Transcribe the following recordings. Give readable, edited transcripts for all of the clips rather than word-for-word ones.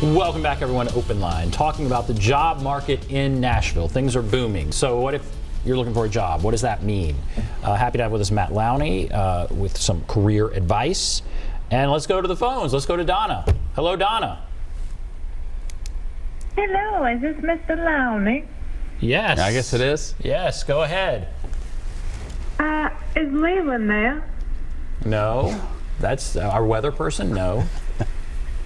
Welcome back, everyone, to OpenLine, talking about the job market in Nashville. Things are booming. So what if you're looking for a job? What does that mean? Happy to have with us Matt Lowney with some career advice. And let's go to the phones. Let's go to Donna. Hello, Donna. Hello, is this Mr. Lowney? Yes. I guess it is. Yes, go ahead. Is Leland there? No. That's our weather person? No.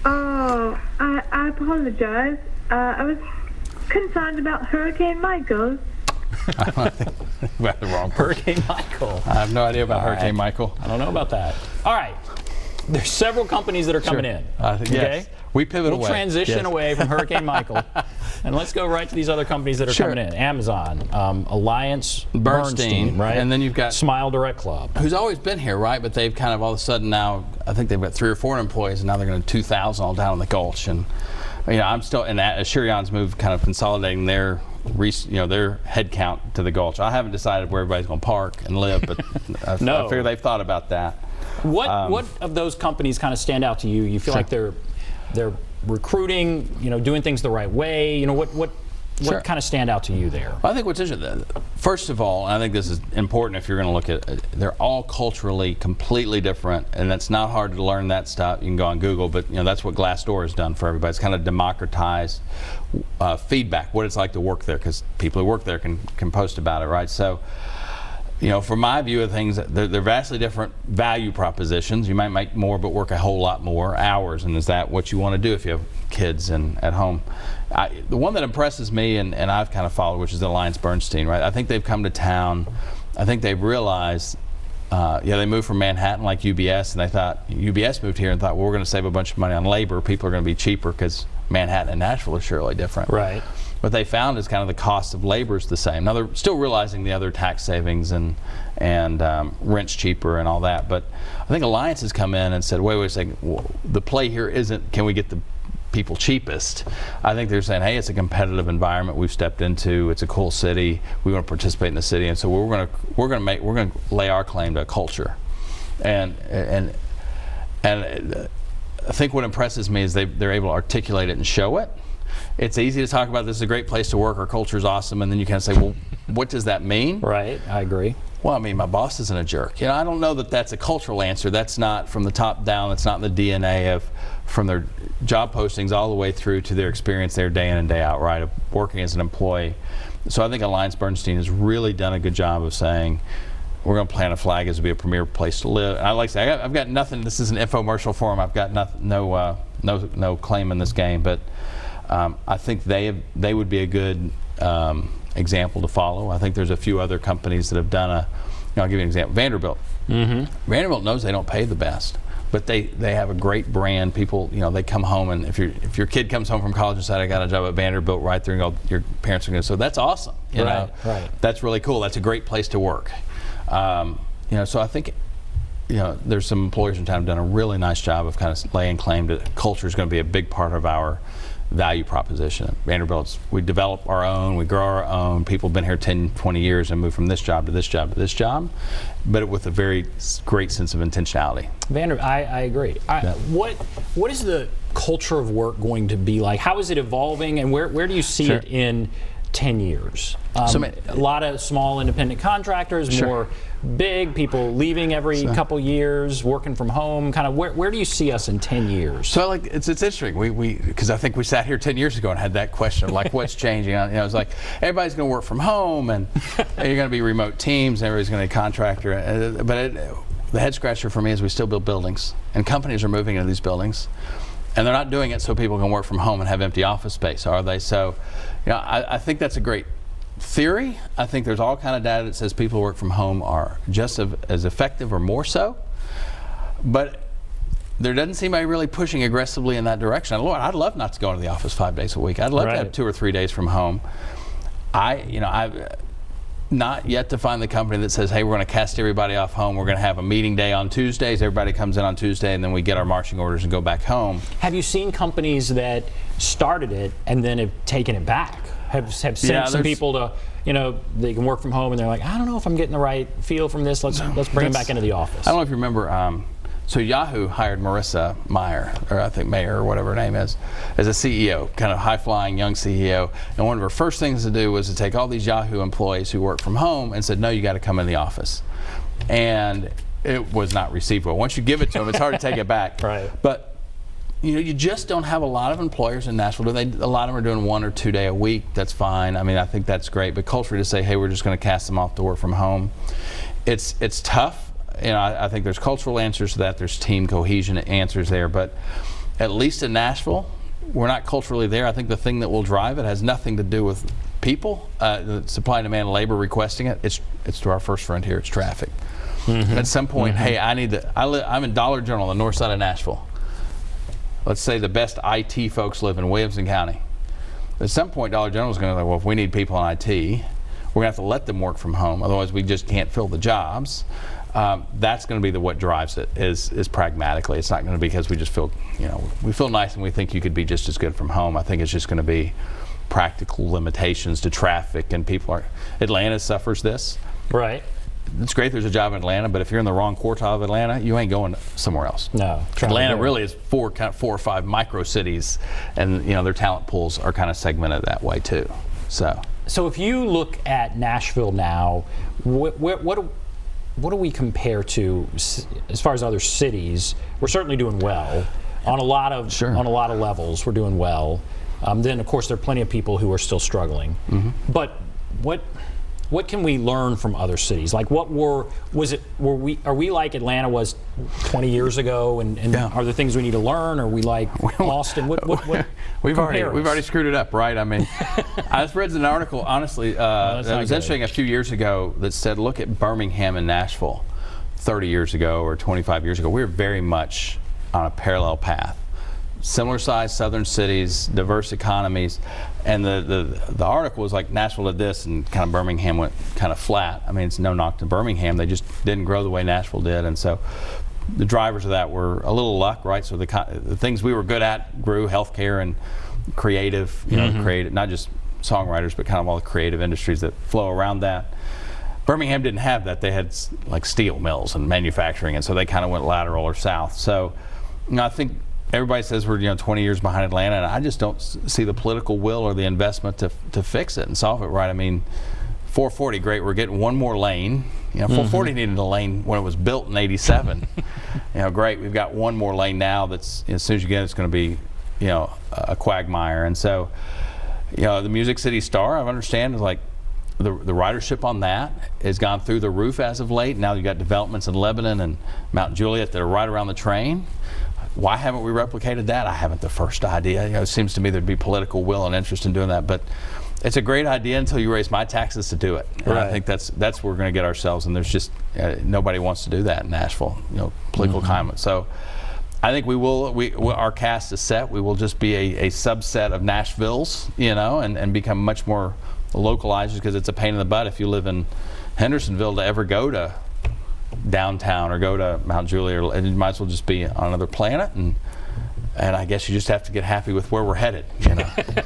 Oh, I apologize. I was concerned about Hurricane Michael. I think about the wrong person. Hurricane Michael. I have no idea about Hurricane Michael. I don't know about that. All right. There's several companies that are coming in. Yes. Okay? We pivot away. We'll transition away from Hurricane Michael, and let's go right to these other companies that are coming in. Amazon, Alliance Bernstein, right? And then you've got Smile Direct Club, who's always been here, right? But they've kind of all of a sudden now, I think they've got 3 or 4 employees, and now they're going to 2,000 all down in the Gulch. And I'm still, and Shirion's moved, kind of consolidating their head count to the Gulch. I haven't decided where everybody's going to park and live, but I figure they've thought about that. What of those companies kind of stand out to you? You feel like they're recruiting, doing things the right way. What kind of stand out to you there? Well, I think what's interesting, first of all, and I think this is important if you're going to look at, they're all culturally completely different, and that's not hard to learn that stuff. You can go on Google, but that's what Glassdoor has done for everybody. It's kind of democratized feedback, what it's like to work there, because people who work there can post about it, right? So, from my view of things, they're vastly different value propositions. You might make more but work a whole lot more hours, and is that what you want to do if you have kids and at home? The one that impresses me, and I've kind of followed, which is the Alliance Bernstein, right? I think they've come to town. I think they've realized, they moved from Manhattan like UBS, and they thought, UBS moved here and thought, well, we're going to save a bunch of money on labor. People are going to be cheaper because Manhattan and Nashville are surely different. Right. What they found is kind of the cost of labor is the same. Now they're still realizing the other tax savings and rent's cheaper and all that. But I think Alliance has come in and said, wait a second, the play here isn't can we get the people cheapest. I think they're saying, hey, it's a competitive environment we've stepped into. It's a cool city. We want to participate in the city, and so we're going to lay our claim to a culture. And I think what impresses me is they're able to articulate it and show it. It's easy to talk about this is a great place to work, our culture is awesome, and then you kind of say, well, what does that mean? Right, I agree. Well, I mean, my boss isn't a jerk. I don't know that that's a cultural answer. That's not from the top down. That's not in the DNA from their job postings all the way through to their experience there day in and day out, right, of working as an employee. So I think Alliance Bernstein has really done a good job of saying, we're going to plant a flag as to be a premier place to live. And I like to say, I've got nothing. This is an infomercial for them. I've got no claim in this game, but I think they would be a good example to follow. I think there's a few other companies that have done I'll give you an example. Vanderbilt. Mm-hmm. Vanderbilt knows they don't pay the best, but they have a great brand. People, they come home, and if your kid comes home from college and said, I got a job at Vanderbilt right there, and your parents are going to say, that's awesome. Right. That's really cool. That's a great place to work. So I think there's some employers in town who have done a really nice job of kind of laying claim to culture is going to be a big part of our value proposition. Vanderbilt's, we develop our own, we grow our own. People have been here 10, 20 years and move from this job to this job to this job, but with a very great sense of intentionality. I agree. What is the culture of work going to be like? How is it evolving, and where do you see it in 10 years? A lot of small independent contractors, more big people leaving every couple years, working from home. Kind of where do you see us in 10 years? So it's interesting. Because I think we sat here 10 years ago and had that question of like what's changing. It's like everybody's going to work from home, and you're going to be remote teams, and everybody's going to be a contractor. But the head scratcher for me is we still build buildings, and companies are moving into these buildings. And they're not doing it so people can work from home and have empty office space, are they? So, I think that's a great theory. I think there's all kind of data that says people who work from home are just as effective or more so. But there doesn't seem to be really pushing aggressively in that direction. Lord, I'd love not to go into the office 5 days a week. I'd love to have 2 or 3 days from home. I've not yet to find the company that says, hey, we're going to cast everybody off home. We're going to have a meeting day on Tuesdays. Everybody comes in on Tuesday, and then we get our marching orders and go back home. Have you seen companies that started it and then have taken it back? Have sent some people to, they can work from home, and they're like, I don't know if I'm getting the right feel from this. Let's bring them back into the office. I don't know if you remember, So Yahoo hired Marissa Mayer, or I think Mayer, or whatever her name is, as a CEO, kind of high-flying young CEO. And one of her first things to do was to take all these Yahoo employees who work from home and said, no, you got to come in the office. And it was not received well. Once you give it to them, it's hard to take it back. Right. But you just don't have a lot of employers in Nashville. A lot of them are doing 1 or 2 day a week. That's fine. I mean, I think that's great. But culturally, to say, hey, we're just going to cast them off to work from home, it's tough. I think there's cultural answers to that. There's team cohesion answers there. But at least in Nashville, we're not culturally there. I think the thing that will drive it has nothing to do with people, the supply and demand, labor requesting it. It's to our first frontier. It's traffic. At some point, hey, I'm in Dollar General on the north side of Nashville. Let's say the best IT folks live in Williamson County. At some point, Dollar General is going to go, well, if we need people in IT, we're going to have to let them work from home. Otherwise, we just can't fill the jobs. That's going to be what drives it, is pragmatically. It's not going to be because we just feel, we feel nice and we think you could be just as good from home. I think it's just going to be practical limitations to traffic, and Atlanta suffers this. Right. It's great there's a job in Atlanta, but if you're in the wrong quartile of Atlanta, you ain't going somewhere else. No. Atlanta really is four or five micro cities, and their talent pools are kind of segmented that way too. So if you look at Nashville now, what do we compare to as far as other cities? We're certainly doing well on a lot of levels. We're doing well. Then of course there are plenty of people who are still struggling. But what can we learn from other cities? Like are we like Atlanta was 20 years ago, and are there things we need to learn? Are we like Austin? We've already screwed it up, right? I mean, I just read an article, honestly, that was interesting a few years ago that said, look at Birmingham and Nashville 30 years ago or 25 years ago. We were very much on a parallel path. Similar sized southern cities, diverse economies, and the article was like Nashville did this and kind of Birmingham went kind of flat. I mean, it's no knock to Birmingham, they just didn't grow the way Nashville did, and so the drivers of that were a little luck, right? So the things we were good at grew: healthcare and creative, creative, not just songwriters, but kind of all the creative industries that flow around that. Birmingham didn't have that; they had like steel mills and manufacturing, and so they kind of went lateral or south. So, I think. Everybody says we're 20 years behind Atlanta, and I just don't see the political will or the investment to fix it and solve it right. I mean, 440, great. We're getting one more lane. 440 needed a lane when it was built in '87. Great. We've got one more lane now. That's as soon as you get it, it's going to be, a quagmire. And so, the Music City Star, I understand, is like the ridership on that has gone through the roof as of late. Now you've got developments in Lebanon and Mount Juliet that are right around the train. Why haven't we replicated that? I haven't the first idea. It seems to me there'd be political will and interest in doing that, but it's a great idea until you raise my taxes to do it. And I think that's where we're going to get ourselves, and there's just nobody wants to do that in Nashville, political climate. So I think our cast is set. We will just be a subset of Nashville's, and become much more localized, because it's a pain in the butt if you live in Hendersonville to ever go to downtown or go to Mount Juliet, and you might as well just be on another planet, and I guess you just have to get happy with where we're headed.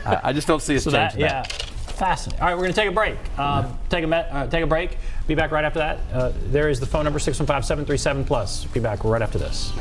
I just don't see us changing that. Fascinating. All right, we're going to take a break. Take a break. Be back right after that. There is the phone number 615-737+. Be back right after this.